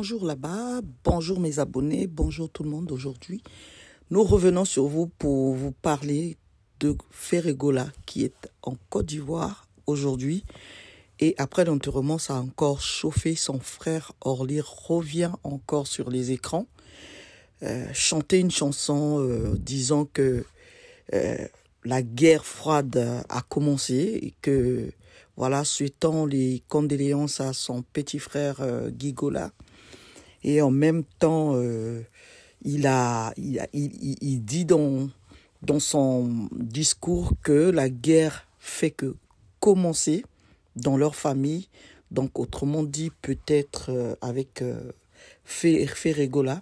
bonjour là-bas, bonjour mes abonnés, bonjour tout le monde. Aujourd'hui, nous revenons sur vous pour vous parler de Ferregola qui est en Côte d'Ivoire aujourd'hui. Et après l'enterrement, ça a encore chauffé. Son frère Orly revient encore sur les écrans, chanter une chanson disant que la guerre froide a commencé et que, voilà, souhaitant les condoléances à son petit frère Gigola. Et en même temps, il dit dans son discours que la guerre fait que commencer dans leur famille. Donc, autrement dit, peut-être avec Ferregola.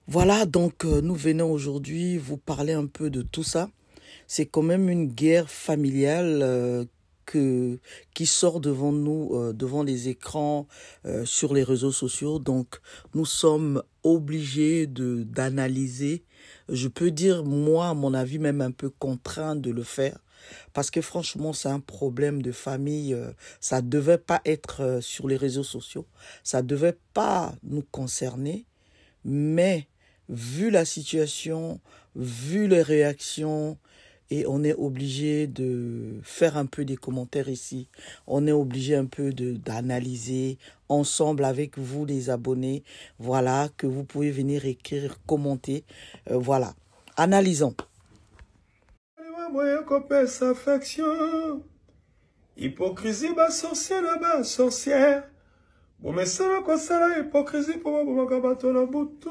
Voilà, donc nous venons aujourd'hui vous parler un peu de tout ça. C'est quand même une guerre familiale qui sort devant nous, devant les écrans, sur les réseaux sociaux. Donc, nous sommes obligés d'analyser. Je peux dire, moi, à mon avis, même un peu contraint de le faire. Parce que franchement, c'est un problème de famille. Ça ne devait pas être sur les réseaux sociaux. Ça ne devait pas nous concerner. Mais, vu la situation, vu les réactions, et on est obligé de faire un peu des commentaires ici. On est obligé un peu d'analyser ensemble avec vous, les abonnés. Voilà, que vous pouvez venir écrire, commenter. Voilà, analysons. Hypocrisie, bas sorcier, là-bas, sorcière. Bon, mais ça, là, quoi, ça, là, hypocrisie, pour moi, pour la boutou.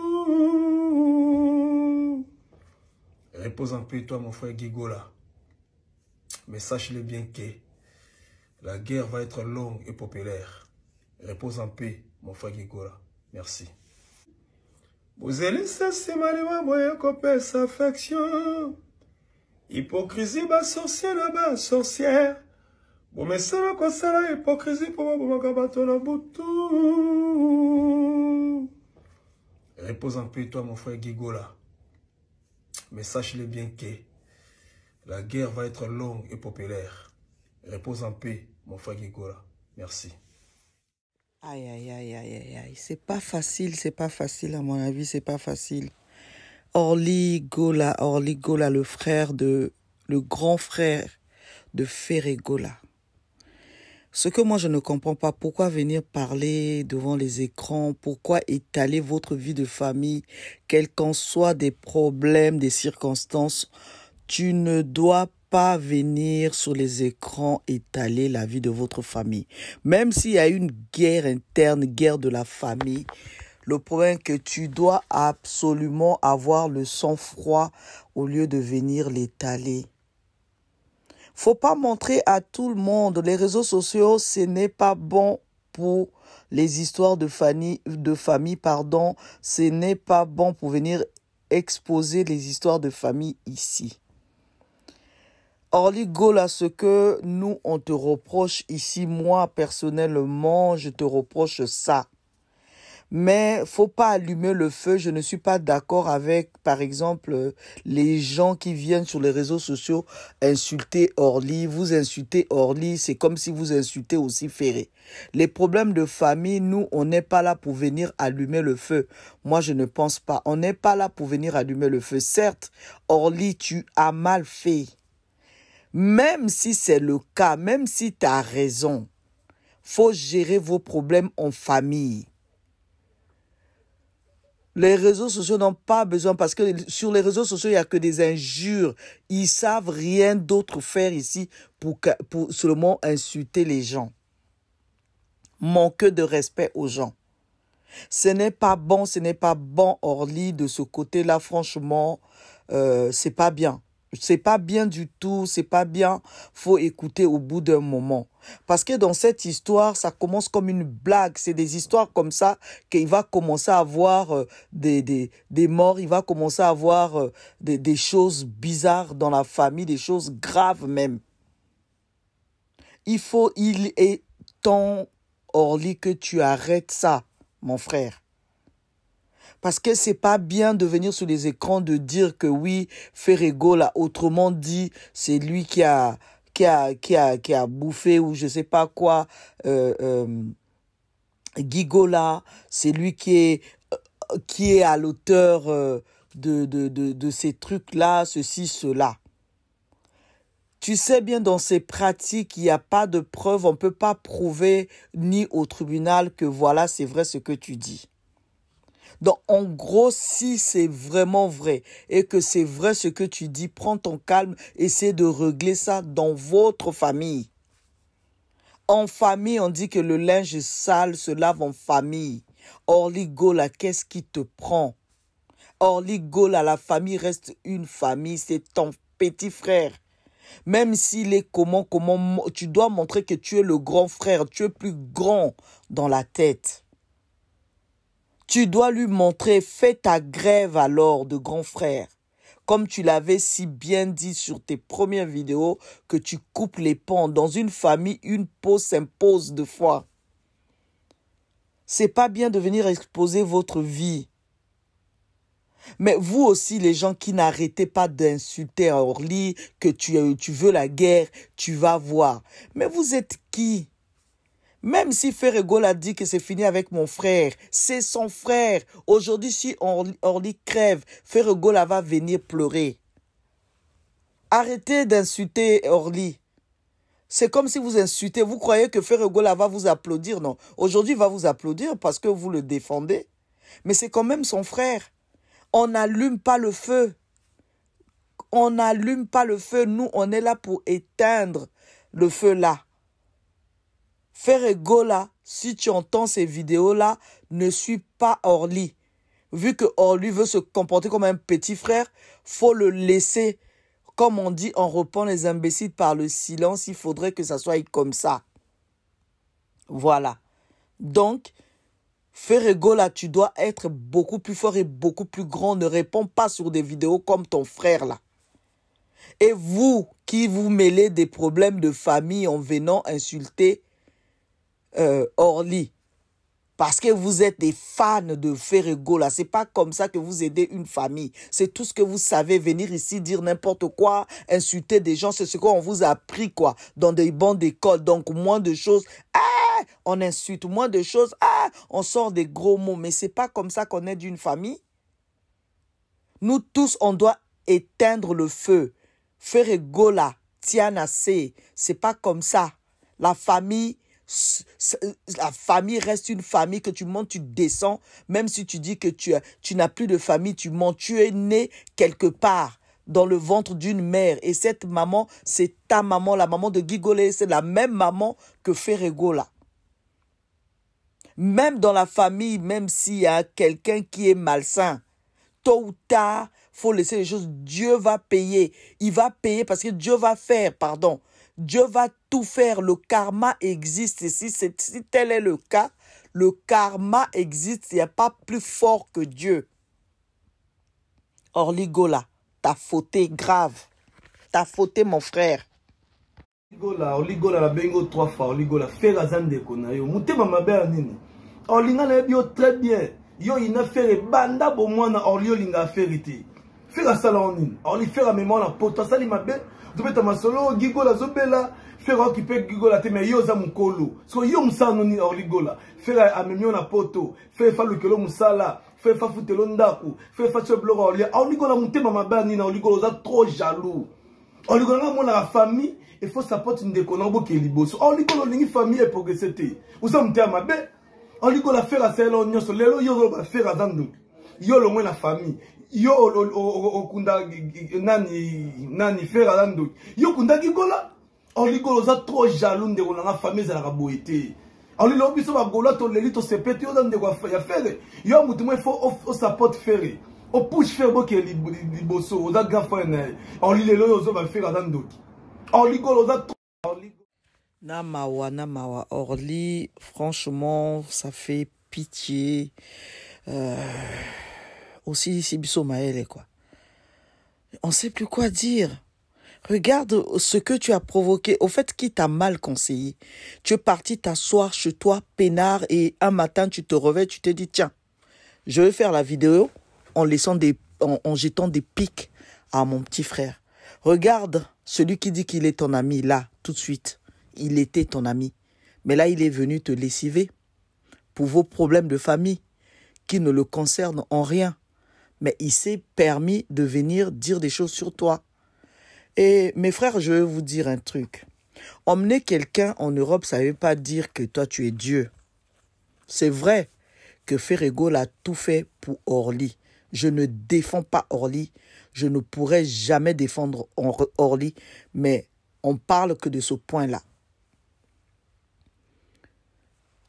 Repose en paix, toi, mon frère Gigola. Mais sache-le bien que la guerre va être longue et populaire. Repose en paix, mon frère Gigola. Merci. Vous allez ça, c'est malheureux, moyen qu'on perd sa affection. Hypocrisie, bas sorcier, là-bas, sorcière. Bon, mais ça, là, quoi, ça, là, hypocrisie, pour moi, la boutou. Repose en paix, toi, mon frère Gigola. Mais sache-le bien que la guerre va être longue et populaire. Repose en paix, mon frère Gigola. Merci. Aïe, aïe, aïe, aïe, aïe, aïe. C'est pas facile à mon avis, c'est pas facile. Orly Gola, le grand frère de Ferregola. Ce que moi je ne comprends pas, pourquoi venir parler devant les écrans, pourquoi étaler votre vie de famille, quels qu'en soient des problèmes, des circonstances, tu ne dois pas venir sur les écrans étaler la vie de votre famille. Même s'il y a une guerre interne, guerre de la famille, le problème est que tu dois absolument avoir le sang-froid au lieu de venir l'étaler. Faut pas montrer à tout le monde. Les réseaux sociaux, ce n'est pas bon pour les histoires de famille, pardon. Ce n'est pas bon pour venir exposer les histoires de famille ici. Orly Gola, ce que nous, on te reproche ici, moi, personnellement, je te reproche ça. Mais faut pas allumer le feu. Je ne suis pas d'accord avec, par exemple, les gens qui viennent sur les réseaux sociaux insulter Orly. Vous insultez Orly, c'est comme si vous insultez aussi Ferré. Les problèmes de famille, nous, on n'est pas là pour venir allumer le feu. Moi, je ne pense pas. On n'est pas là pour venir allumer le feu. Certes, Orly, tu as mal fait. Même si c'est le cas, même si tu as raison, faut gérer vos problèmes en famille. Les réseaux sociaux n'ont pas besoin, parce que sur les réseaux sociaux, il n'y a que des injures. Ils savent rien d'autre faire ici pour seulement insulter les gens. Manque de respect aux gens. Ce n'est pas bon, Orly, de ce côté-là, franchement, c'est pas bien. C'est pas bien du tout, c'est pas bien. Faut écouter au bout d'un moment. Parce que dans cette histoire, ça commence comme une blague. C'est des histoires comme ça qu'il va commencer à avoir des morts. Il va commencer à avoir des choses bizarres dans la famille, des choses graves même. Il est temps, Orly, que tu arrêtes ça, mon frère. Parce que c'est pas bien de venir sur les écrans de dire que oui, Ferregola, autrement dit, c'est lui qui a bouffé ou je sais pas quoi Gigola, c'est lui qui est à l'auteur de ces trucs-là, ceci, cela. Tu sais bien, dans ces pratiques, il n'y a pas de preuve, on ne peut pas prouver ni au tribunal que voilà, c'est vrai ce que tu dis. Donc, en gros, si c'est vraiment vrai et que c'est vrai ce que tu dis, prends ton calme, essaie de régler ça dans votre famille. En famille, on dit que le linge sale se lave en famille. Orly Gola, qu'est-ce qui te prend? Orly Gola, la famille reste une famille, c'est ton petit frère. Même s'il est comment, tu dois montrer que tu es le grand frère, tu es plus grand dans la tête. Tu dois lui montrer, fais ta grève alors de grand frère. Comme tu l'avais si bien dit sur tes premières vidéos, que tu coupes les ponts. Dans une famille, une peau s'impose deux fois. C'est pas bien de venir exposer votre vie. Mais vous aussi, les gens qui n'arrêtez pas d'insulter Orly, que tu veux la guerre, tu vas voir. Mais vous êtes qui? Même si Ferregol a dit que c'est fini avec mon frère, c'est son frère. Aujourd'hui, si Orly crève, Ferregol va venir pleurer. Arrêtez d'insulter Orly. C'est comme si vous insultez. Vous croyez que Ferregol va vous applaudir? Non. Aujourd'hui, il va vous applaudir parce que vous le défendez. Mais c'est quand même son frère. On n'allume pas le feu. On n'allume pas le feu. Nous, on est là pour éteindre le feu là. Ferregola, si tu entends ces vidéos-là, ne suis pas Orly. Vu que Orly veut se comporter comme un petit frère, faut le laisser. Comme on dit, on reprend les imbéciles par le silence. Il faudrait que ça soit comme ça. Voilà. Donc, Ferregola, tu dois être beaucoup plus fort et beaucoup plus grand. Ne réponds pas sur des vidéos comme ton frère là. Et vous qui vous mêlez des problèmes de famille en venant insulter Orly, parce que vous êtes des fans de Ferregola, c'est pas comme ça que vous aidez une famille. C'est tout ce que vous savez, venir ici dire n'importe quoi, insulter des gens, c'est ce qu'on vous a appris quoi, dans des bancs d'école. Donc moins de choses, on insulte, moins de choses, on sort des gros mots, mais c'est pas comme ça qu'on aide une famille. Nous tous, on doit éteindre le feu. Ferregola, Tiana C, c'est pas comme ça. La famille reste une famille, que tu montes, tu descends. Même si tu dis que tu n'as plus de famille, tu montes. Tu es né quelque part dans le ventre d'une mère. Et cette maman, c'est ta maman, la maman de Gigolé. C'est la même maman que Ferregola. Même dans la famille, même s'il y a quelqu'un qui est malsain, tôt ou tard, il faut laisser les choses. Dieu va payer. Il va payer parce que Dieu va faire, pardon. Dieu va tout faire. Le karma existe. Et si tel est le cas, le karma existe. Il n'y a pas plus fort que Dieu. Orly Gola, t'as fauté grave. T'as fauté, mon frère. Orly Gola la bengo 3 fois. Orly Gola fait la zande konayo. Mutema mabe nini. Orly na bio très bien. Yo ina faire banda bo mwana Orly linga ferité. Fait la salon nini. Orly fait la mémoire la potentiel mabe. Zobeta masolo Gigola zobela faire occuper Gigola te mais yo za mukolo. So yo musano ni Orly Gola. Faire amemio na poto. Faire fa lokelo musala. Faire fa futelo ndaku. Faire fa cheblo Orly Gola mutema mabe nini Orly Gola za trop jaloux. Orly Gola mona la famille. Il faut s'apporter une déconne qui est liboso. Orly Gola lingi famille est progressée. Ou ça mutema mabe. Orly Gola faire la selo nyoso lelo yo ba faire azandu. Yo lo moins la famille. Yo okunda nani faire azandu. Yo kunda Gigola. Orly Gola za trop jaloux de la famille za la boité. Orly lo biso ba gola to leli to sepete yo de quoi ya faire. Yo mutu mo faut s'apporter faire. O push faire bo qui est liboso. O da grand frère. Orly lelo yo zo ba faire azandu. Orly Gola za Namawa, Orly, franchement, ça fait pitié. Aussi, c'est Bisso Maël, quoi. On ne sait plus quoi dire. Regarde ce que tu as provoqué. Au fait, qui t'a mal conseillé? Tu es parti t'asseoir chez toi, peinard, et un matin, tu te réveilles, tu te dis, tiens, je vais faire la vidéo en jetant des pics à mon petit frère. Regarde celui qui dit qu'il est ton ami, là, tout de suite. Il était ton ami. Mais là, il est venu te lessiver. pour vos problèmes de famille qui ne le concernent en rien. Mais il s'est permis de venir dire des choses sur toi. Et mes frères, je vais vous dire un truc. Emmener quelqu'un en Europe, ça ne veut pas dire que toi, tu es Dieu. C'est vrai que Ferrégol a tout fait pour Orly. Je ne défends pas Orly. Je ne pourrai jamais défendre Orly. Mais on parle que de ce point-là.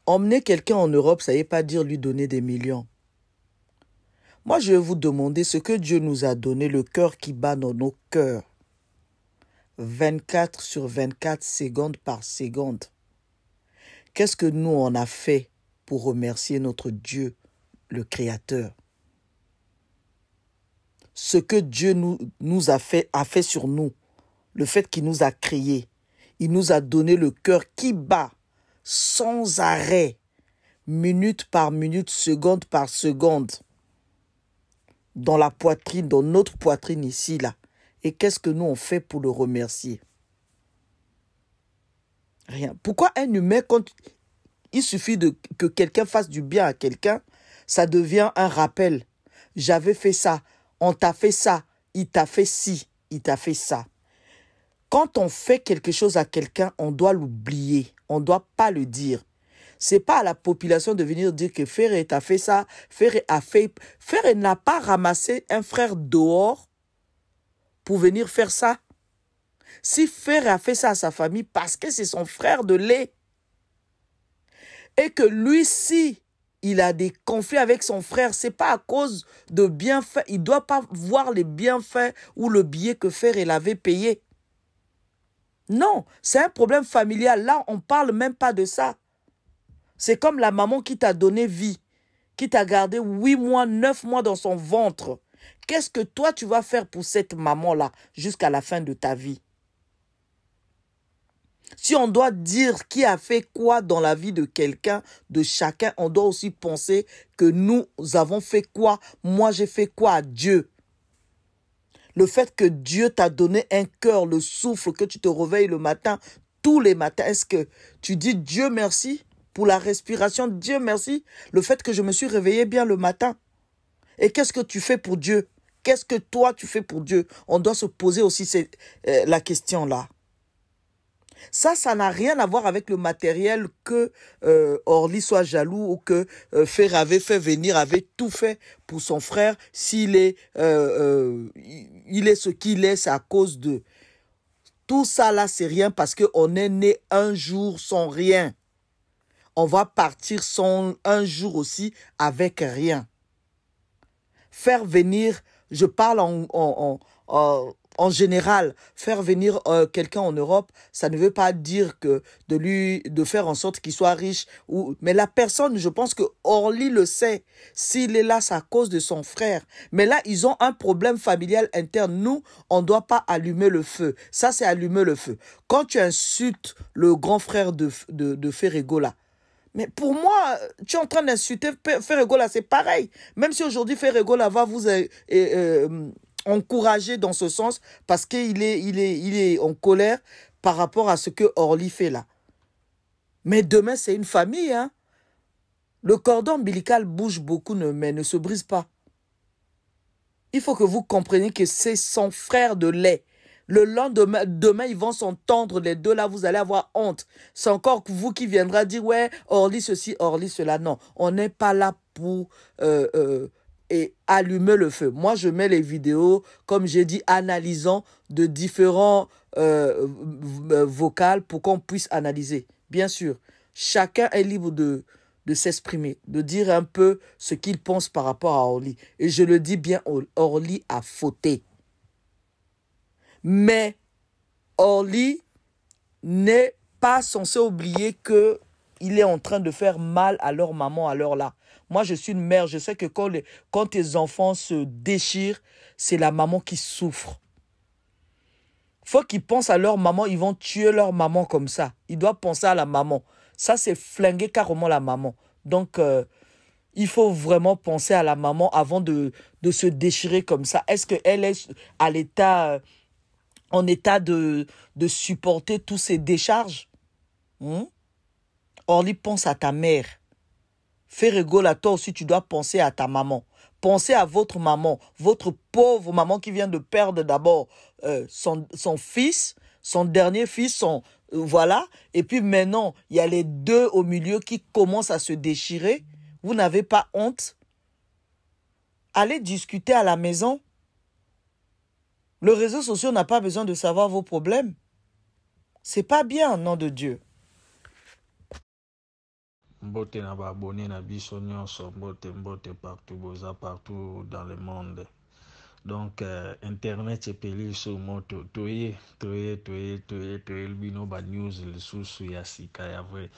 Emmener quelqu'un en Europe, ça ne veut pas dire lui donner des millions. Moi, je vais vous demander ce que Dieu nous a donné, le cœur qui bat dans nos cœurs. 24 sur 24, seconde par seconde. Qu'est-ce que nous, on a fait pour remercier notre Dieu, le Créateur? Ce que Dieu nous a fait sur nous, le fait qu'il nous a créés, il nous a donné le cœur qui bat sans arrêt, minute par minute, seconde par seconde, dans la poitrine, dans notre poitrine ici, là. Et qu'est-ce que nous on fait pour le remercier? Rien. Pourquoi un humain, quand il suffit que quelqu'un fasse du bien à quelqu'un, ça devient un rappel. J'avais fait ça, on t'a fait ça, il t'a fait ci, il t'a fait ça. Quand on fait quelque chose à quelqu'un, on doit l'oublier. On ne doit pas le dire. Ce n'est pas à la population de venir dire que Ferré t'a fait ça, Ferré a fait... Ferré n'a pas ramassé un frère dehors pour venir faire ça. Si Ferré a fait ça à sa famille, parce que c'est son frère de lait, et que lui, si il a des conflits avec son frère, ce n'est pas à cause de bienfaits. Il ne doit pas voir les bienfaits ou le billet que Ferré l'avait payé. Non, c'est un problème familial. Là, on ne parle même pas de ça. C'est comme la maman qui t'a donné vie, qui t'a gardé 8 mois, 9 mois dans son ventre. Qu'est-ce que toi, tu vas faire pour cette maman-là jusqu'à la fin de ta vie? Si on doit dire qui a fait quoi dans la vie de quelqu'un, de chacun, on doit aussi penser que nous avons fait quoi. Moi, j'ai fait quoi à Dieu? Le fait que Dieu t'a donné un cœur, le souffle, que tu te réveilles le matin, tous les matins, est-ce que tu dis Dieu merci pour la respiration, Dieu merci, le fait que je me suis réveillé bien le matin? Et qu'est-ce que tu fais pour Dieu? Qu'est-ce que toi tu fais pour Dieu? On doit se poser aussi la question-là. Ça n'a rien à voir avec le matériel que Orly soit jaloux ou que Ferré avait fait venir, avait tout fait pour son frère. S'il est, il est ce qu'il est, c'est à cause de... Tout ça là, c'est rien parce qu'on est né un jour sans rien. On va partir un jour aussi avec rien. Faire venir, je parle en général, faire venir quelqu'un en Europe, ça ne veut pas dire que de faire en sorte qu'il soit riche. Mais la personne, je pense que Orly le sait. S'il est là, c'est à cause de son frère. Mais là, ils ont un problème familial interne. Nous, on ne doit pas allumer le feu. Ça, c'est allumer le feu. Quand tu insultes le grand frère de Ferrégol, mais pour moi, tu es en train d'insulter Ferrégol, c'est pareil. Même si aujourd'hui Ferrégol va vous encourager dans ce sens parce qu'il est en colère par rapport à ce que Orly fait là. Mais demain, c'est une famille. Hein? Le cordon ombilical bouge beaucoup, mais ne se brise pas. Il faut que vous compreniez que c'est son frère de lait. Le lendemain, demain, ils vont s'entendre, les deux là, vous allez avoir honte. C'est encore vous qui viendra dire, ouais, Orly ceci, Orly cela. Non, on n'est pas là pour allumer le feu. Moi, je mets les vidéos, comme j'ai dit, analysant de différents vocales pour qu'on puisse analyser. Bien sûr, chacun est libre de s'exprimer, de dire un peu ce qu'il pense par rapport à Orly. Et je le dis bien, Orly a fauté. Mais Orly n'est pas censé oublier qu'il est en train de faire mal à leur maman à l'heure là. Moi, je suis une mère. Je sais que quand tes enfants se déchirent, c'est la maman qui souffre. Faut qu'ils pensent à leur maman. Ils vont tuer leur maman comme ça. Ils doivent penser à la maman. Ça, c'est flinguer carrément la maman. Donc, il faut vraiment penser à la maman avant de se déchirer comme ça. Est-ce qu'elle est à l'état... en état de supporter tous ces décharges? Orly, pense à ta mère. Ferregola, toi aussi, tu dois penser à ta maman. Pensez à votre maman, votre pauvre maman qui vient de perdre d'abord son fils, son dernier fils, voilà. Et puis maintenant, il y a les deux au milieu qui commencent à se déchirer. Vous n'avez pas honte? Allez discuter à la maison. Le réseau social n'a pas besoin de savoir vos problèmes. C'est pas bien, nom de Dieu. Mbote na ba abonné na biso nyonso, mbote partout dans le monde. Donc internet epeli so moto toye bino ba news lisusu ya sika ya vrai.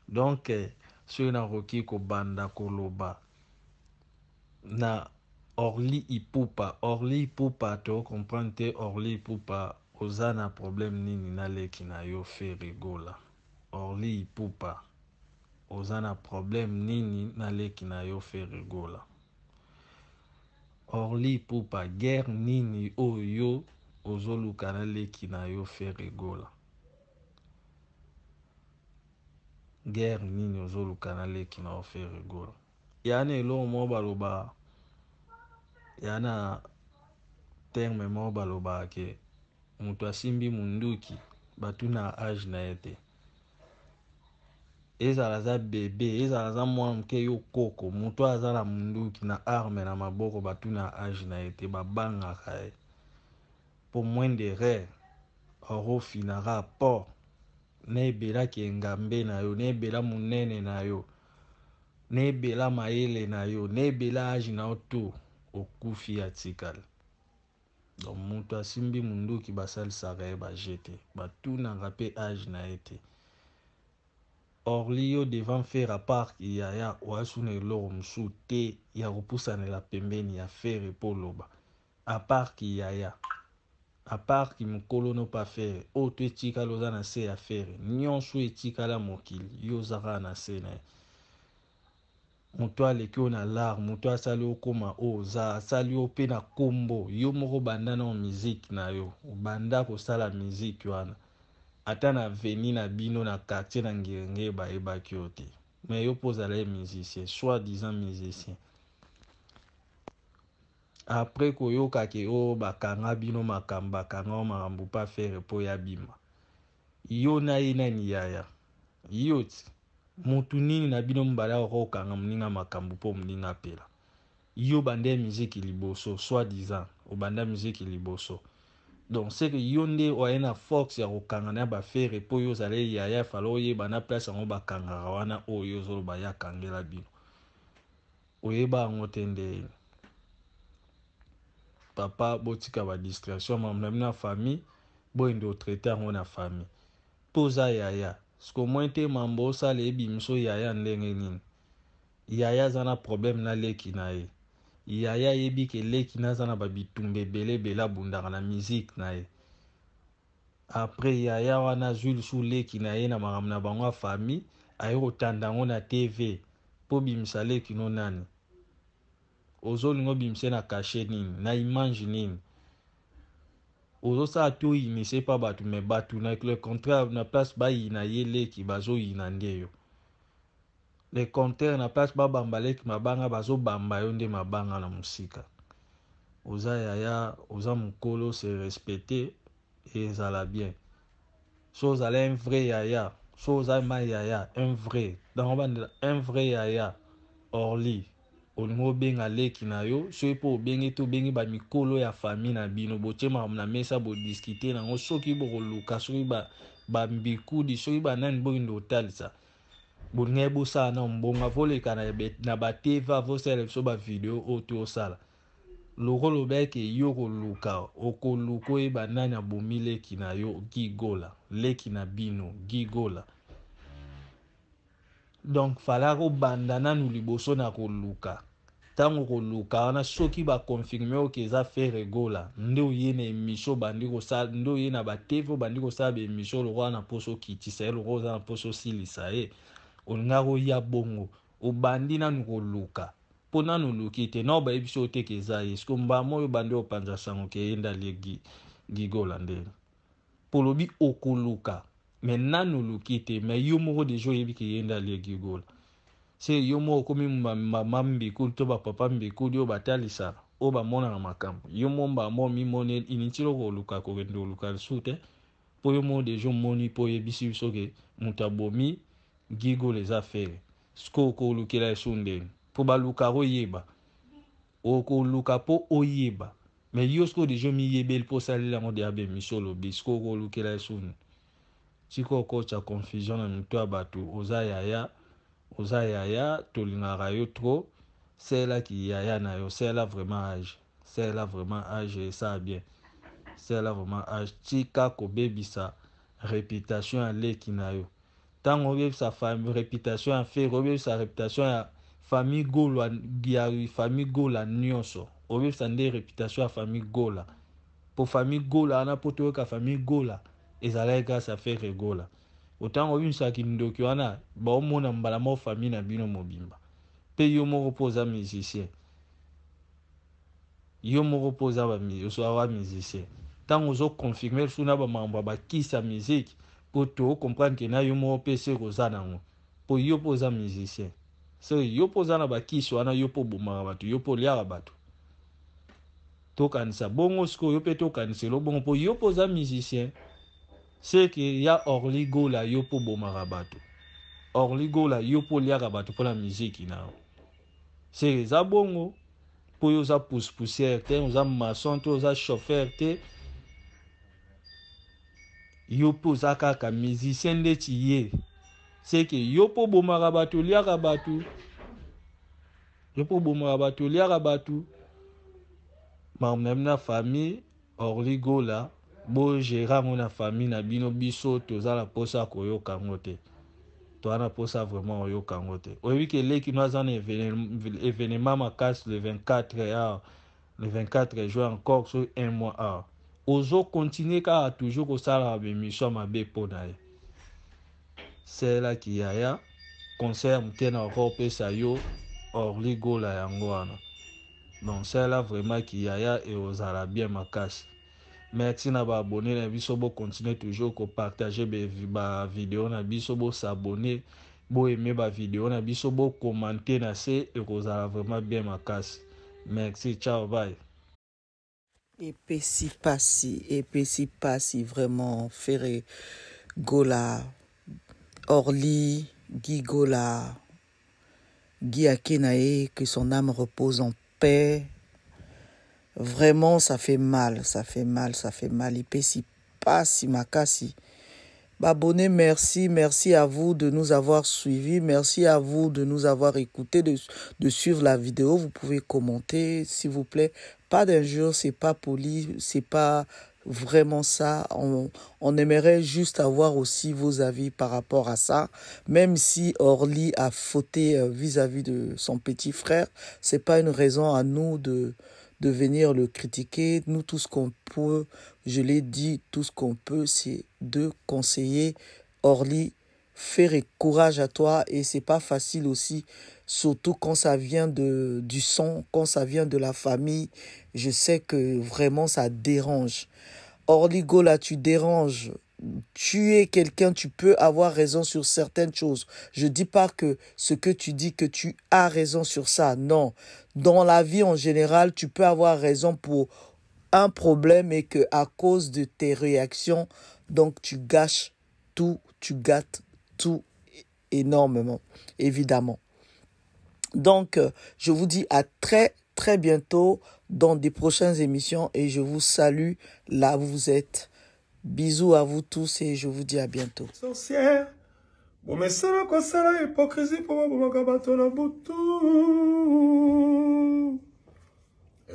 Donc so na roki ko banda koloba na Orly Ipupa to comprendre te Orly Ipupa ozana problème nini na leki na yo Ferregola. Orly Ipupa ozana problème nini na leki na yo Ferregola. Orly Ipupa guerre nini oyo ozoluka na leki na yo Ferregola. Guerre nini ozoluka na leki na yo Ferregola. Yana elo mo baloba yana terme mo baloba ke mutu asimbi munduki batuna age na ete. Ezala za bebe, ezala za mwana mke yo koko, mutu azala munduki na arme na maboko batuna age na ete babangaka ye. Po mwende re, orofi na rapport, nebela kengambe na yo, nebela munene na yo, nebela maele na yo, nebela age na yo to, okufi ya tikali. Donc mutu asimbi munduki basalisaka ye bajete, batunaka pe age na ete. Orly yo devant faire à part yaya oasuna eloko musu te ya kopusanela pembeni ya faire po loba. À part yaya, à part mukolo no pa faire, o to etikala oza na se ya faire, nyonso etikala mokili yo ozaka na se na ye. Mutu aleki yo na lar, mutu asali yo koma oza, asali yo pe na kombo, yo moko banda na musique na yo, banda kosala musique wana. Ata na veni na bino na quartier na ngenge bayebaki yo te. Mais yo pozala ye musicien, soi-disant musicien. Après koyoka ke o bakanga bino makambo, bakanga o makambo pa faire po ya bima. Yo na ye nani yaya. Yo ti. Mutu nini na bino mbala okokanga mninga makambo po mninga pela. Yo bande musique liboso, soi-disant. O banda musique liboso. Donc c'est que yonde oayena force ya kokanga na ba faire po yo zale yaya falo ye bana place ngo bakanga wana oyo zolo ba ya kangela bino. Oyeba ngotende papa botika ba distraction même na famille bo ndo traiter ngo na famille. Poza yaya, sko mointe mambo sale ebimiso yaya ndenge nini. Yaya zana problème na leki na ye. Yaya yebi ke leki na zana ba bitumbe bela bundaka na musique na ye. Après yaya wana Jules sous leki na ye na makambo na bango famille aye kotanda ngo na TV po bimisa leki no nani. Ozolingo bimse na caché nini, na image nini. Ozo sa to inise pa batu me batu na le contraire na place ba ina ye leki bazo ina ndeyo. Le contraire na place ba bamba leki mabanga bazo bamba yo nde mabanga na musika. Oza yaya, oza mukolo se respecter et ezala bien. So oza un vrai yaya, so oza ma yaya, un vrai. Dans un vrai yaya, Orly. Olingo benga leki na yo, so epo bengi to bengi ba mikolo ya famille na bino, boche na mesa bo discuter na ngo soki bo luka, soki ba mbikudi, soki ba nani bo ndo talisa. Bonge bo sa na mbonga voleka na ba TV vo sele so ba video o to sala. Loko lobeke yo ko luka, oko luko e ba nani abomi leki na yo gigola, leki na bino gigola. Donc fala ko banda nanu liboso na ko luka. Tango ko luka wana soki ba confirmer o ke za Ferregola ndo ye na emission bandi ko sala ndo ye na ba TV bandi ko sala be emission lo wana poso kitisa lo roza na poso silisa e olinga ko ya bongo o bandi nanu ko luka po nanu lukite no ba emission te ke za ye sko mba moyo bandi o panza sango ke yenda legi gigola ndeni polobi okoluka mais nanu lukite mais yo moko de jo yebi ke yenda legi gigola C'est yomo komi mama mbiku to ba papa mbiku dio batalisa o ba mona na makambo yomo ba mo mi mone initilo ko luka ko rendo luka sute po yomo de jo moni po yebisi soke mutabomi gigo les affaires sko ko lukela sunde po ba luka ro yeba o ko luka po oyeba mais yosko de jo mi yebel po salila mo de abe misolo bisko ko lukela sunde tiko ko cha confusion na mito abatu oza yaya tolingaka yo trop sela ki yaya na yo sela vraiment âge et ça bien sela vraiment âge tika kobebisa réputation ya leki na yo ntango obebisa réputation ya fere obebisa réputation ya famille gola nyonso obebisa nde réputation ya famille gola po famille gola ana po toyoka famille gola ezalaki grâce à fere gola otango obimisaki ndoki wana baomona mbala moko famille na bino mobimba mpe yo moko mpo oza musicien yo moko mpo oza musicien ntango ozoconfirme lisu na bamakambo ya bakisi ya musike mpo tocomprendre ke na yo moko mpe se koza nango mpo yo mpo oza musicien so yo mpo oza na bakisi wana yo mpo obomaka bato yo mpo oliaka bato tokanisa bongo sikoyo yo mpe tokanisa elo bongo mpo yo mpo oza musicien c'est que ya Orly Gola yo po bomaka bato Orly Gola yo po liaka bato po la musique na c'est eza bongo po yo za poussière te oza maçon te oza chauffeur te yo po za kaka musicien ndeti ye c'est que yo po bomaka bato liaka bato yo po bomaka bato liaka bato na famille Orly Gola bo gérant na famille na bino biso tozala posa koyoka ngote to ana posa vraiment oyoka ngote oyebi ke leki no azana événement makasi le 24 juin encore sur un mois ozo continuer ka toujours kosala émission mabe pona ye c'est là qui yaya concert mtena encore pesa yo Orly Gola yango wana donc c'est là vraiment qui yaya et ozala bien makasi. Merci na ba abonné na biso bo continuer toujours ko partager ba vidéo na biso bo s'abonner bo aimer ba vidéo na biso bo commenter na se et kozala vraiment bien makasi. Merci, ciao, bye. Et puis si pas vraiment Ferré Gola Orly Guy Gola Guy Akenae, que son âme repose en paix. Vraiment, ça fait mal. Et puis si pas si makasi. Abonnez, merci à vous de nous avoir suivis, merci à vous de nous avoir écoutés, de suivre la vidéo. Vous pouvez commenter, s'il vous plaît. Pas d'injures, c'est pas poli, c'est pas vraiment ça. On aimerait juste avoir aussi vos avis par rapport à ça. Même si Orly a fauté vis-à-vis de son petit frère, c'est pas une raison à nous de venir le critiquer. Nous, tout ce qu'on peut, je l'ai dit, tout ce qu'on peut, c'est de conseiller Orly. Faire courage à toi, et c'est pas facile aussi, surtout quand ça vient du son, quand ça vient de la famille. Je sais que vraiment ça dérange. Orly Gola, tu déranges. Tu es quelqu'un, tu peux avoir raison sur certaines choses. Je dis pas que ce que tu dis que tu as raison sur ça. Non. Dans la vie en général, tu peux avoir raison pour un problème et que à cause de tes réactions, donc tu gâches tout, tu gâtes tout énormément, évidemment. Donc, je vous dis à très bientôt dans des prochaines émissions et je vous salue là où vous êtes. Bisous à vous tous et je vous dis à bientôt. Sorcière, bon mais ça là quoi ça là hypocrisie pour moi kabato na butu.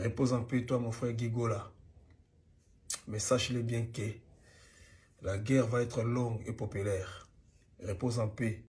Repose en paix toi mon frère Guigola. Mais sache-le bien que la guerre va être longue et populaire. Repose en paix.